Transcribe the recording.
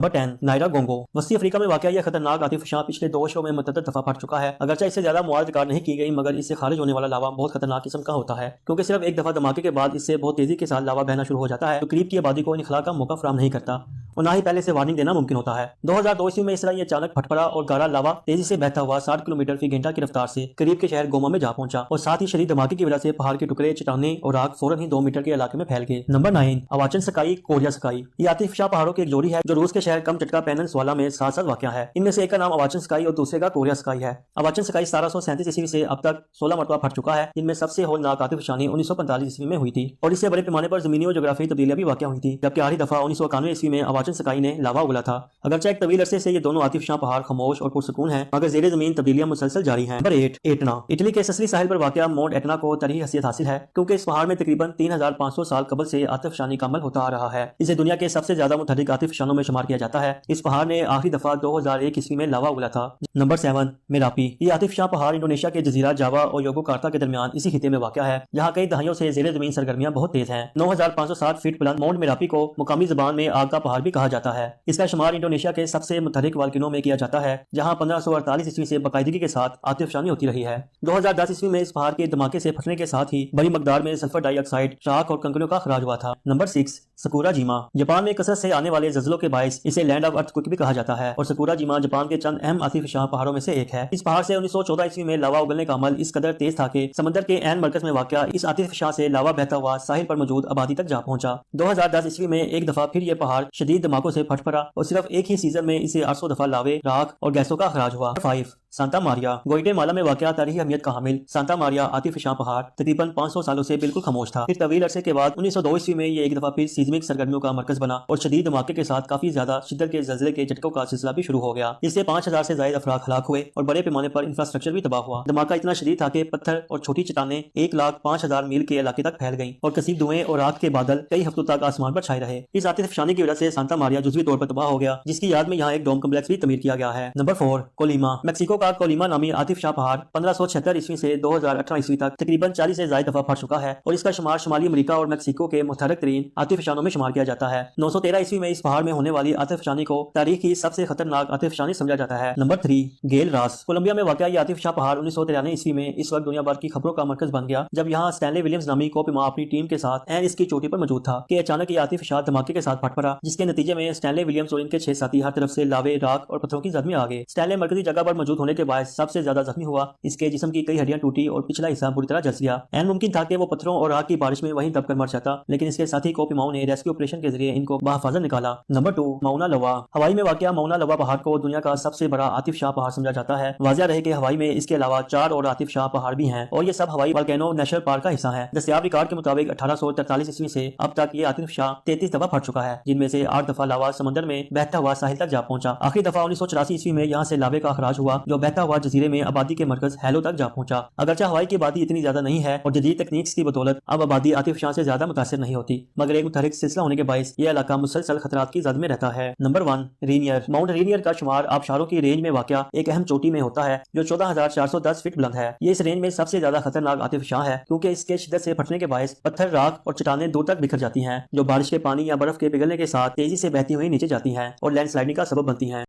Number 10 Naira Gongo. वस्ती Africa में वाक़या यह खतरनाक आतिफशां पिछले 2 शो में मुतअद्दिद दफा फट चुका है। अगरचे इससे ज्यादा मौत रिकॉर्ड नहीं की गई, मगर इससे खारिज होने वाला लावा बहुत खतरनाक किस्म का होता है, क्योंकि सिर्फ एक दफा धमाके के बाद इससे बहुत तेजी के साथ लावा बहना शुरू हो जाता है, जो करीब की आबादी को इनखला का मौका फराहम नहीं करता और ना ही पहले से वार्निंग देना मुमकिन होता है। 2002 ईस्वी में इस तरह ये अचानक फट पड़ा और गारा लावा तेजी से बहता हुआ 60 किलोमीटर फी घंटा की रफ्तार से करीब के शहर गोमा में जा पहुंचा और साथ ही शदीद धमाके की वजह से पहाड़ के टुकड़े, चट्टानें और आग फौरन ही 2 मीटर के इलाके में फैल गए। Number 9 Avachinsky Koryaksky. ये आतिफशां पहाड़ों की एक जोड़ी है जो रूस के शहर कमचटका पेनिनसुला में साथ साथ वाक़या है। इनमें से एक का नाम अवाचन स्काई और दूसरे का कोरिया स्काई है। अवाचन स्काई 1737 ईस्वी से अब तक 16 मरतबा फट चुका है, जिनमें सबसे होलनाक आतिफशानी 1945 ईस्वी में हुई थी और इससे बड़े पैमाने पर जमीनी और जोग्राफी तब्दीलियां भी वाक़या हुई थी, जबकि आखिरी दफा 1991 ईस्वी में अवाचन स्काई ने लावा उगला था। अगरचे एक तवील अरसे से ये दोनों आतिफशां पहाड़ खामोश और पुरसुकून हैं, मगर ज़ेरे जमीन तब्दीलियां मुसलसल जारी हैं। Number 8 Etna. इटली के ससली साहिल पर वाक़या माउंट एटना को तरीही हैसियत हासिल है, क्योंकि इस पहाड़ में तकरीबन 3500 साल कबल से आतिफशानी का अमल होता आ रहा है। इसे दुनिया के सबसे ज्यादा मुतहर्रिक आतिफशानों में शुमार किया जाता है। इस पहाड़ ने आखिरी दफा 2001 ईस्वी में लावा उगला था। Number 7 Merapi. ये आतिफशां पहाड़ इंडोनेशिया के जजीरा जावा और योगोकार्ता के दरमियान इसी खिते में वाक़या है, जहाँ कई दहाइयों से ज़ेरे जमीन सरगर्मियां बहुत तेज हैं। 9560 फीट बुलंद माउंट मेरापी को मुकामी जुबान में आग का पहाड़ भी कहा जाता है। इसका शुमार इंडोनेशिया के सबसे मुतहर्रिक वाल्किनों में किया जाता है, जहाँ 1548 ईस्वी से बाकायदगी के साथ आतिफशानी होती रही है। 2010 ईस्वी में इस पहाड़ के धमाके से फटने के साथ ही बड़ी मकदार में सल्फर डाइऑक्साइड, राख और कंकरों का खराज हुआ था। नंबर 6 सकुरा जिमा। जापान में कसरत से आने वाले ज़ल्ज़लों के बायस इसे लैंड ऑफ अर्थक्वेक भी कहा जाता है और सकुरा जिमा जापान के चंद अहम आतिफशां पहाड़ों में से एक है। इस पहाड़ से 1914 ईस्वी में लावा उगलने का अमल इस कदर तेज था कि समंदर के ऐन मरकज में वाक़या इस आतिफशां से लावा बहता हुआ साहिल पर मौजूद आबादी तक जा पहुंचा। 2010 ईस्वी में एक दफा फिर ये पहाड़ शदीद धमाकों से फट पड़ा और सिर्फ एक ही सीजन में इसे 800 दफा लावे, राख और गैसों का अखराज हुआ। 5 सांता मारिया। ग्वाटेमाला में वाक़या तारीखी अहमियत का हामिल सांता मारिया आतिफशां पहाड़ तकरीबन 500 सालों से बिल्कुल खामोश था। फिर तवील अरसे के बाद 1902 ईस्वी में ये एक दफा फिर सीज़मिक सरगर्मियों का मरकज बना और शदीद धमाके के साथ काफी ज्यादा शिद्दत के ज़लज़ले के झटकों का सिलसिला भी शुरू हो गया। इससे 5000 से ज्यादा अफराद हलाक हुए और बड़े पैमाने पर इंफ्रास्ट्रक्चर भी तबाह हुआ। धमाका इतना शदीद था कि पत्थर और छोटी चट्टानें 1,05,000 मील के इलाके तक फैल गईं और कसीब धुएं और आग के बादल कई हफ्तों तक आसमान पर छाए रहे। इस आतिफशानी की वजह से सांता मारिया जुज़वी तौर पर तबाह हो गया, जिसकी याद में यहाँ एक डोम कम्प्लेक्स भी तमीर किया गया है। Number 4 Colima. मेक्सिको का कोलिमा नामी आतिफशां पहाड़ 1576 ईस्वी से 2018 ईस्वी तक तकरीबन 40 से ज्यादा दफा फट चुका है और इसका शुमार शुमाली अमेरिका और मेक्सिको के मुतहर्रिक तरीन आतिफशानों में शुमार किया जाता है। 913 ईस्वी में इस पहाड़ में होने वाली आतिफशानी को तारीख की सबसे खतरनाक आतिफशानी समझा जाता है। नंबर 3 गेल रास। कोलंबिया में वाक़या ये आतिफशां पहाड़ 1993 ईस्वी में इस वक्त दुनिया भर की खबरों का मरकज बन गया, जब यहाँ स्टैनले विलियम्स नामी कोपिमा अपनी टीम के साथ एन इसकी चोटी पर मौजूद था कि अचानक ये आतिफशां धमाके के साथ फट पड़ा, जिसके नतीजे में स्टैनले विलियम्स और इनके 6 साथी हर तरफ से लावे, राख और पत्थरों की जद में आ गए। स्टैनले मरकजी जगह पर मौजूद होने के बाद सबसे ज्यादा जख्मी हुआ। इसके जिस्म की कई हड्डियां टूटी और पिछला हिस्सा बुरी तरह जस गया। ऐन मुमकिन था कि वो पत्थरों और आग की बारिश में वहीं दबकर मर जाता, लेकिन इसके साथी कोपिमाओं ने रेस्क्यू ऑपरेशन के जरिए इनको बाहिफाजत निकाला। Number 2 Mauna Loa. हवाई में वाक़या माउना लोवा पहाड़ को दुनिया का सबसे बड़ा आतिफशां पहाड़ समझा जाता है। वाज़िह रहे कि हवाई में इसके अलावा 4 और आतिफशां पहाड़ भी हैं और ये सब हवाई वोल्केनो नेशनल पार्क का हिस्सा है। दस्तयाब रिकॉर्ड के मुताबिक 1843 ईस्वी से अब तक ये आतिफशां 33 दफा फट चुका है, जिनमें से 8 दफा लावा समंदर में बहता हुआ साहिल तक जा पहुंचा। आखिरी दफा 1984 ईस्वी में यहाँ से लावे का अखराज हुआ, जो बहता हुआ जजीरे में आबादी के मरकज हैलो तक जा पहुंचा। अगरचे हवाई की आबादी इतनी ज्यादा नहीं है और जदीद तकनीक की बदौलत अब आबादी आतिफशां से ज्यादा मुतासिर नहीं होती, मगर एक मुतहर्रिक सिलसिला होने के बायस ये इलाका मुसलसल खतरात की जद में रहता है। Number 1 Rainier. माउंट रेनियर का शुमार आबशारों की रेंज में वाक़या एक अहम चोटी में होता है, जो 14,410 फीट बुलंद है। ये इस रेंज में सबसे ज्यादा खतरनाक आतिफशां है, क्योंकि इसके शिद्दत से फटने के बायस पत्थर, राख और चट्टानें दूर तक बिखर जाती हैं, जो बारिश के पानी या बर्फ के पिघलने के साथ तेजी से बहती हुई नीचे जाती हैं और लैंडस्लाइडिंग का सबब बनती हैं।